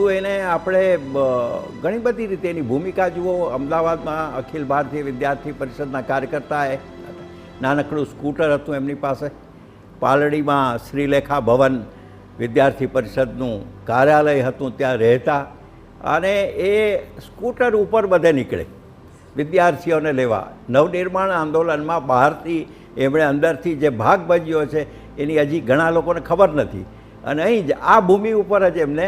પરંતુ એને આપણે ઘણી બધી રીતે એની ભૂમિકા જુઓ. અમદાવાદમાં અખિલ ભારતીય વિદ્યાર્થી પરિષદના કાર્યકર્તાએ નાનકડું સ્કૂટર હતું એમની પાસે. પાલડીમાં શ્રીલેખા ભવન વિદ્યાર્થી પરિષદનું કાર્યાલય હતું, ત્યાં રહેતા અને એ સ્કૂટર ઉપર બધે નીકળે વિદ્યાર્થીઓને લેવા. નવનિર્માણ આંદોલનમાં બહારથી એમણે અંદરથી જે ભાગ ભજ્યો છે એની હજી ઘણા લોકોને ખબર નથી. અને અહીં જ આ ભૂમિ ઉપર જ એમને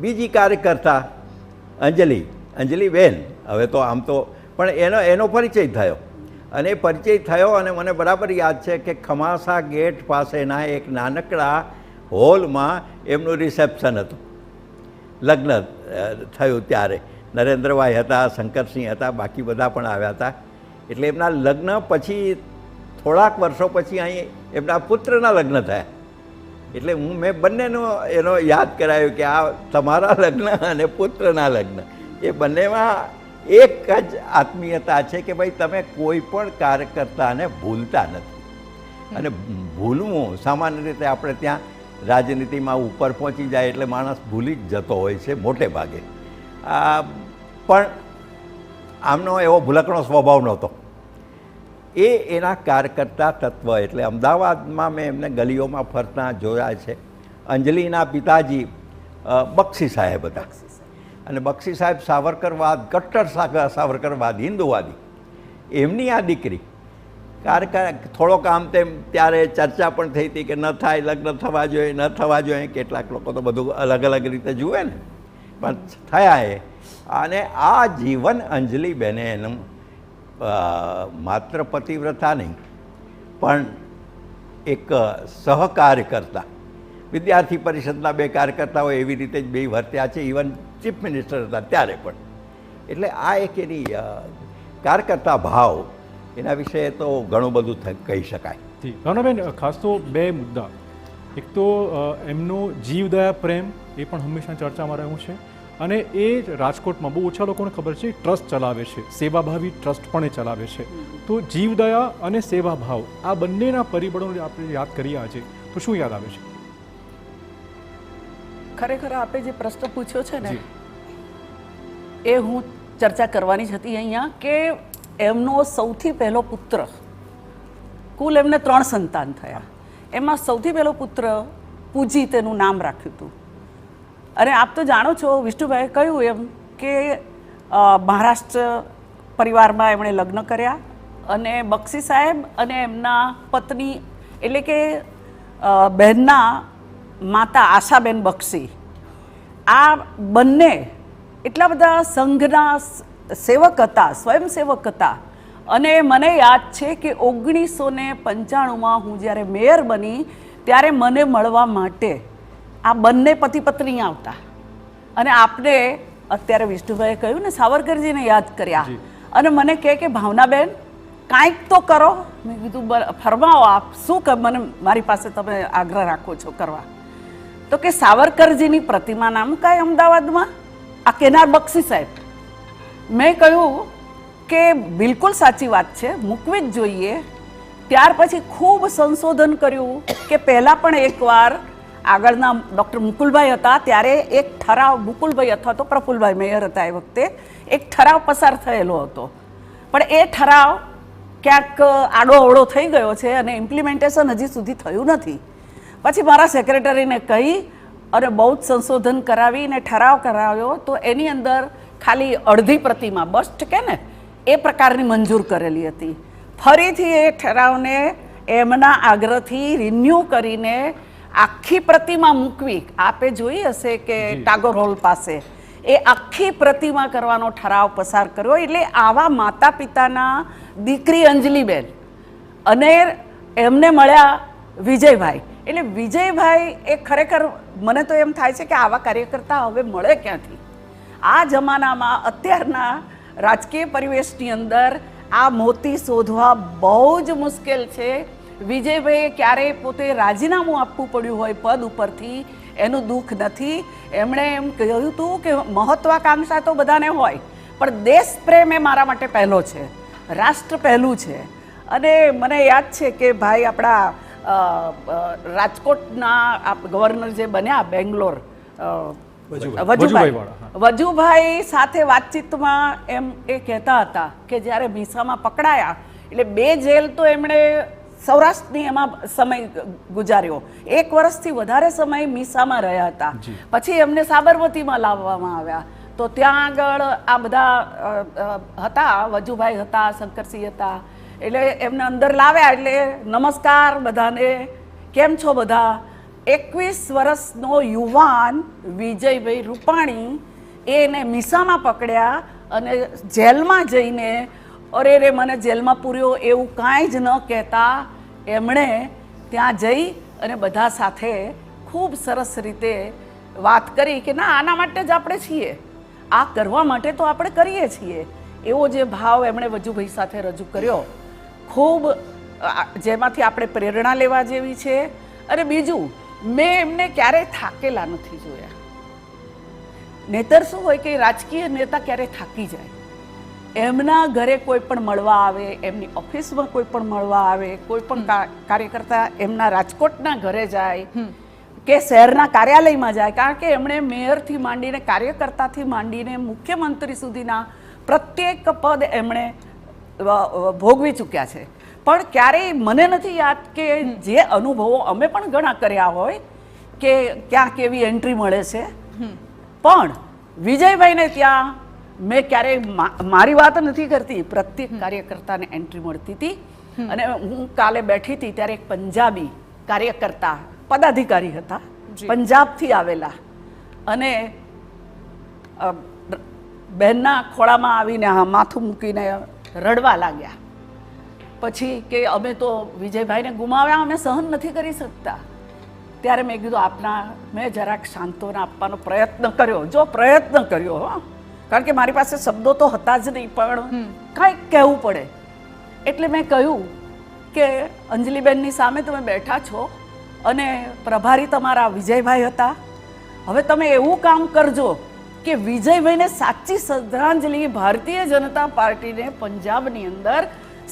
બીજી કાર્યકર્તા અંજલિબેન, હવે તો આમ તો પણ એનો પરિચય થયો. અને એ પરિચય થયો અને મને બરાબર યાદ છે કે ખમાસા ગેટ પાસેના એક નાનકડા હોલમાં એમનું રિસેપ્શન હતું. લગ્ન થયું ત્યારે નરેન્દ્રભાઈ હતા, શંકરસિંહ હતા, બાકી બધા પણ આવ્યા હતા. એટલે એમના લગ્ન પછી થોડાક વર્ષો પછી અહીં એમના પુત્રના લગ્ન થયા. એટલે મેં બંનેનો એનો યાદ કરાયો કે આ તમારા લગ્ન અને પુત્રના લગ્ન, એ બંનેમાં એક જ આત્મીયતા છે કે ભાઈ તમે કોઈ પણ કાર્યકર્તાને ભૂલતા નથી. અને ભૂલવું સામાન્ય રીતે આપણે ત્યાં રાજનીતિમાં ઉપર પહોંચી જાય એટલે માણસ ભૂલી જ જતો હોય છે મોટે ભાગે. પણ આમનો એવો ભૂલકણો સ્વભાવ નહોતો. એના કાર્યકર્તા તત્વ એટલે અમદાવાદમાં મેં એમને ગલીઓમાં ફરતા જોયા છે. અંજલિના પિતાજી બક્ષી સાહેબ હતા અને બક્ષી સાહેબ સાવરકરવાદ, કટ્ટર સાવરકરવાદ, હિન્દુવાદી. એમની આ દીકરી થોડોક આમ તેમ ત્યારે ચર્ચા પણ થઈ હતી કે ન થાય, લગ્ન થવા જોઈએ, ન થવા જોઈએ. કેટલાક લોકો તો બધું અલગ અલગ રીતે જુએ ને, પણ થયા એ. અને આ જીવન અંજલિબેને એનું માત્ર પતિવ્રતા નહીં પણ એક સહકાર્યકર્તા, વિદ્યાર્થી પરિષદના બે કાર્યકર્તાઓ એવી રીતે જ બે વર્ત્યા છે. ઇવન ચીફ મિનિસ્ટર હતા ત્યારે પણ. એટલે આ એક એની કાર્યકર્તા ભાવ, એના વિશે તો ઘણું બધું કહી શકાય. ભાવનાબેન, ખાસ તો બે મુદ્દા. એક તો એમનો જીવદયા પ્રેમ, એ પણ હંમેશા ચર્ચામાં રહ્યું છે. અને એ રાજકોટમાં બહુ ઓછા લોકોને ખબર છે, ટ્રસ્ટ ચલાવે છે, સેવાભાવી ટ્રસ્ટ પણ એ ચલાવે છે. તો જીવદયા અને સેવાભાવ, આ બંનેના પરિબળોને આપણે યાદ કરીએ આજે, તો શું યાદ આવે છે? ખરેખર આપણે જે પ્રશ્ન પૂછ્યો છે ને, એ હું ચર્ચા કરવાની જ હતી અહીંયા કે એમનો સૌથી પહેલો પુત્ર, કુલ એમને 3 સંતાન થયા, એમાં સૌથી પહેલો પુત્ર પૂજીત એનું નામ રાખ્યું હતું. અને આપ તો જાણો છો, વિષ્ણુભાઈએ કહ્યું એમ કે મહારાષ્ટ્ર પરિવારમાં એમણે લગ્ન કર્યા અને બક્ષી સાહેબ અને એમના પત્ની એટલે કે બહેનના માતા આશાબેન બક્ષી, આ બંને એટલા બધા સંઘના સેવક હતા, સ્વયંસેવક હતા. અને મને યાદ છે કે 1995માં હું જ્યારે મેયર બની ત્યારે મને મળવા માટે આ બંને પતિ પત્ની આવતા. અને આપને અત્યારે વિષ્ણુભાઈએ કહ્યું ને, સાવરકરજીને યાદ કર્યા અને મને કહે કે ભાવનાબેન કાંઈક તો કરો. મેં કીધું ફરમાવો આપ, શું મને મારી પાસે તમે આગ્રહ રાખો છો કરવા? તો કે સાવરકરજીની પ્રતિમા ના મુકાય અમદાવાદમાં, આ કેનાર બક્ષી સાહેબ. મેં કહ્યું કે બિલકુલ સાચી વાત છે, મૂકવી જ જોઈએ. ત્યાર પછી ખૂબ સંશોધન કર્યું કે પહેલાં પણ એકવાર આગળના ડૉક્ટર મુકુલભાઈ હતા ત્યારે એક ઠરાવ, મુકુલભાઈ અથવા તો પ્રફુલભાઈ મેયર હતા એ વખતે, એક ઠરાવ પસાર થયેલો હતો. પણ એ ઠરાવ ક્યાંક આડો અવળો થઈ ગયો છે અને ઇમ્પ્લિમેન્ટેશન હજી સુધી થયું નથી. પછી મારા સેક્રેટરીને કહી અને બહુ જ સંશોધન કરાવીને ઠરાવ કરાવ્યો તો એની અંદર ખાલી અડધી પ્રતિમા, બસ્ટ કે ને, એ પ્રકારની મંજૂર કરેલી હતી. ફરીથી એ ઠરાવને એમના આગ્રહથી રિન્યૂ કરીને આખી પ્રતિમા મૂકવી. આપે જોઈ હશે કે ટાગોર હોલ પાસે એ આખી પ્રતિમા કરવાનો ઠરાવ પસાર કર્યો. એટલે આવા માતા પિતાના દીકરી અંજલિબેન અને એમને મળ્યા વિજયભાઈ. એટલે વિજયભાઈ એ ખરેખર મને તો એમ થાય છે કે આવા કાર્યકર્તા હવે મળે ક્યાંથી? આ જમાનામાં અત્યારના રાજકીય પરિવેશની અંદર આ મોતી શોધવા બહુ જ મુશ્કેલ છે. વિજયભાઈએ ક્યારેય પોતે રાજીનામું આપવું પડ્યું હોય પદ ઉપરથી, એનું દુઃખ નથી. એમણે એમ કહ્યું હતું કે મહત્વાકાંક્ષા તો બધાને હોય, પણ દેશ પ્રેમ એ મારા માટે પહેલો છે, રાષ્ટ્ર પહેલું છે. અને મને યાદ છે કે ભાઈ આપણા રાજકોટના ગવર્નર જે બન્યા બેંગ્લોર, વજુભાઈ વાળા, હા. વજુભાઈ સાથે વાતચીતમાં એમ એ કહેતા હતા કે જ્યારે મીસામાં પકડાયા એટલે 2 જેલ તો એમણે સૌરાષ્ટ્રની એમાં સમય ગુજાર્યો, 1 વર્ષથી વધારે સમય મીસામાં રહ્યા હતા. જી. પછી એમને સાબરમતીમાં લાવવામાં આવ્યા, તો ત્યાં આગળ આ બધા હતા, વજુભાઈ હતા, શંકરસિંહ હતા, એટલે એમને અંદર લાવ્યા. એટલે નમસ્કાર બધાને, કેમ છો બધા? 21 વર્ષનો યુવાન વિજયભાઈ રૂપાણી એને મીસામાં પકડ્યા અને જેલમાં જઈને અરે રે મને જેલમાં પૂર્યો એવું કાંઈ જ ન કહેતા એમણે ત્યાં જઈ અને બધા સાથે ખૂબ સરસ રીતે વાત કરી કે ના, આના માટે જ આપણે છીએ, આ કરવા માટે તો આપણે કરીએ છીએ, એવો જે ભાવ એમણે વજુભાઈ સાથે રજૂ કર્યો, ખૂબ જેમાંથી આપણે પ્રેરણા લેવા જેવી છે. અને બીજું, મેં એમને ક્યારેય થાકેલા નથી જોયા. નહીતર શું હોય કે રાજકીય નેતા ક્યારેય થાકી જાય, એમના ઘરે કોઈ પણ મળવા આવે, એમની ઓફિસમાં કોઈ પણ મળવા આવે, કોઈ પણ કાર્યકર્તા એમના રાજકોટના ઘરે જાય કે શહેરના કાર્યાલયમાં જાય, કારણ કે એમણે મેયરથી માંડીને કાર્યકર્તાથી માંડીને મુખ્યમંત્રી સુધીના પ્રત્યેક પદ એમણે ભોગવી ચૂક્યા છે. પણ ક્યારેય મને નથી યાદ કે જે અનુભવો અમે પણ ઘણા કર્યા હોય કે ક્યાં કેવી એન્ટ્રી મળે છે, પણ વિજયભાઈને ત્યાં મેં ક્યારેય, મારી વાત નથી કરતી, પ્રત્યેક કાર્યકર્તાને એન્ટ્રી મળતી હતી. અને હું કાલે બેઠી હતી ત્યારે એક પંજાબી કાર્યકર્તા, પદાધિકારી હતા, પંજાબથી આવેલા, અને બહેનના ખોળામાં આવીને માથું મૂકીને રડવા લાગ્યા. પછી કે અમે તો વિજયભાઈને ગુમાવ્યા, અમે સહન નથી કરી શકતા. ત્યારે મેં કીધું મેં જરાક સાંત્વના આપવાનો પ્રયત્ન કર્યો, જો પ્રયત્ન કર્યો, હા, કારણ કે મારી પાસે શબ્દો તો હતા જ નહીં, પણ કાંઈક કહેવું પડે. એટલે મેં કહ્યું કે અંજલિબેનની સામે તમે બેઠા છો અને પ્રભારી તમારા વિજયભાઈ હતા, હવે તમે એવું કામ કરજો કે વિજયભાઈને સાચી શ્રદ્ધાંજલિ ભારતીય જનતા પાર્ટીને પંજાબની અંદર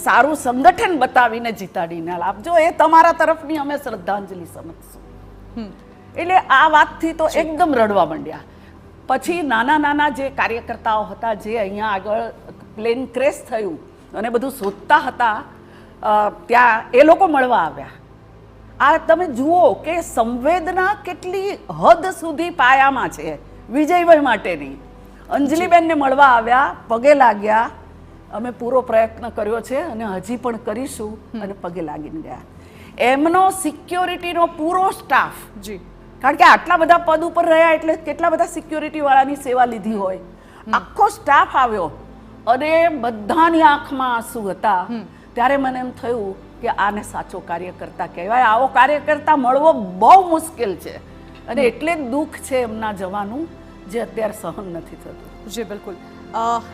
સારું સંગઠન બતાવીને જીતાડીને આપજો, એ તમારા તરફની અમે શ્રદ્ધાંજલિ સમજશું. એટલે આ વાતથી તો એકદમ રડવા માંડ્યા. પછી નાના નાના જે કાર્યકર્તાઓ હતા, જે અહીંયા આગળ પ્લેન ક્રેશ થયું અને બધું શોધતા હતા, ત્યાં એ લોકો મળવા આવ્યા. આ તમે જુઓ કે સંવેદના કેટલી હદ સુધી પાયામાં છે વિજયભાઈ માટેની. અંજલિબેનને મળવા આવ્યા, પગે લાગ્યા, અમે પૂરો પ્રયત્ન કર્યો છે અને હજી પણ કરીશું, અને પગે લાગીને ગયા. એમનો સિક્યોરિટીનો પૂરો સ્ટાફ, જી, કારણ કે આટલા બધા પદ ઉપર રહ્યા એટલે કેટલા બધા સિક્યોરિટી વાળાની સેવા લીધી હોય, આખો સ્ટાફ આવ્યો અને બધાની આંખમાં આંસુ હતા. ત્યારે મને એમ થયું કે આને સાચો કાર્યકર્તા કહેવાય. આવો કાર્યકર્તા મળવો બહુ મુશ્કેલ છે, અને એટલે જ દુઃખ છે એમના જવાનું, જે અત્યારે સહન નથી થતું. જી બિલકુલ.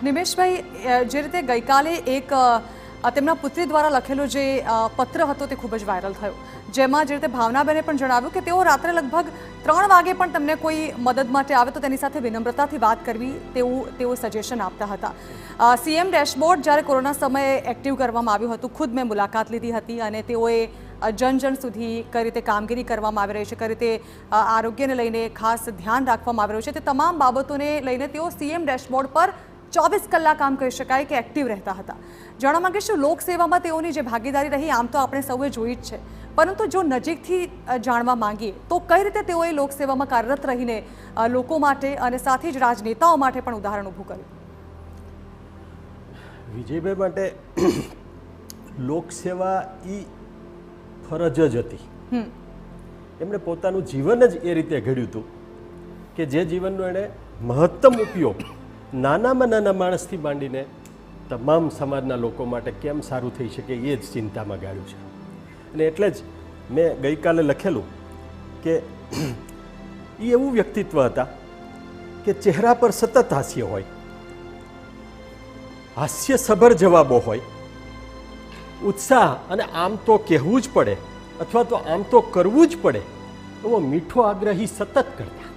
નિમેશભાઈ, જે રીતે ગઈકાલે એક તેમના પુત્રી દ્વારા લખેલો જે પત્ર હતો તે ખૂબ જ વાયરલ થયો, જેમાં જે રીતે ભાવનાબેને પણ જણાવ્યું કે તેઓ રાત્રે લગભગ 3 વાગે પણ તમને કોઈ મદદ માટે આવે તો તેની સાથે વિનમ્રતાથી વાત કરવી તેઓ સજેશન આપતા હતા. સીએમ ડેશબોર્ડ જ્યારે કોરોના સમયે એક્ટિવ કરવામાં આવ્યું હતું, ખુદ મેં મુલાકાત લીધી હતી, અને તેઓએ જન સુધી કઈ રીતે કામગીરી કરવામાં આવી રહી છે, કઈ રીતે આરોગ્યને લઈને ખાસ ધ્યાન રાખવામાં આવી રહ્યું છે, તે તમામ બાબતોને લઈને તેઓ સીએમ ડેશબોર્ડ પર 24 કલાક કામ કહી શકાય કે એક્ટિવ રહેતા હતા. જાણવા માંગીશું, લોકસેવામાં તેઓની જે ભાગીદારી રહી આમ તો આપણે સૌએ જોઈ જ છે, પરંતુ જો નજીકથી જાણવા માંગીએ તો કઈ રીતે તેઓએ લોકસેવામાં કાર્યરત રહીને લોકો માટે અને સાથે જ રાજનેતાઓ માટે પણ ઉદાહરણ ઊભું કર્યું? વિજયભાઈ માટે લોકસેવા એ ફરજ જ હતી. એમણે પોતાનું જીવન જ એ રીતે ઘડ્યું હતું કે જે જીવનનો એણે મહત્તમ ઉપયોગ નાનામાં નાના માણસથી માંડીને તમામ સમાજના લોકો માટે કેમ સારું થઈ શકે એ જ ચિંતામાં ગાળ્યું છે. અને એટલે જ મેં ગઈકાલે લખેલું કે એ એવું વ્યક્તિત્વ હતા કે ચહેરા પર સતત હાસ્ય હોય, હાસ્યસભર જવાબો હોય, ઉત્સાહ, અને આમ તો કહેવું જ પડે અથવા તો આમ તો કરવું જ પડે એવો મીઠો આગ્રહ સતત કરતા.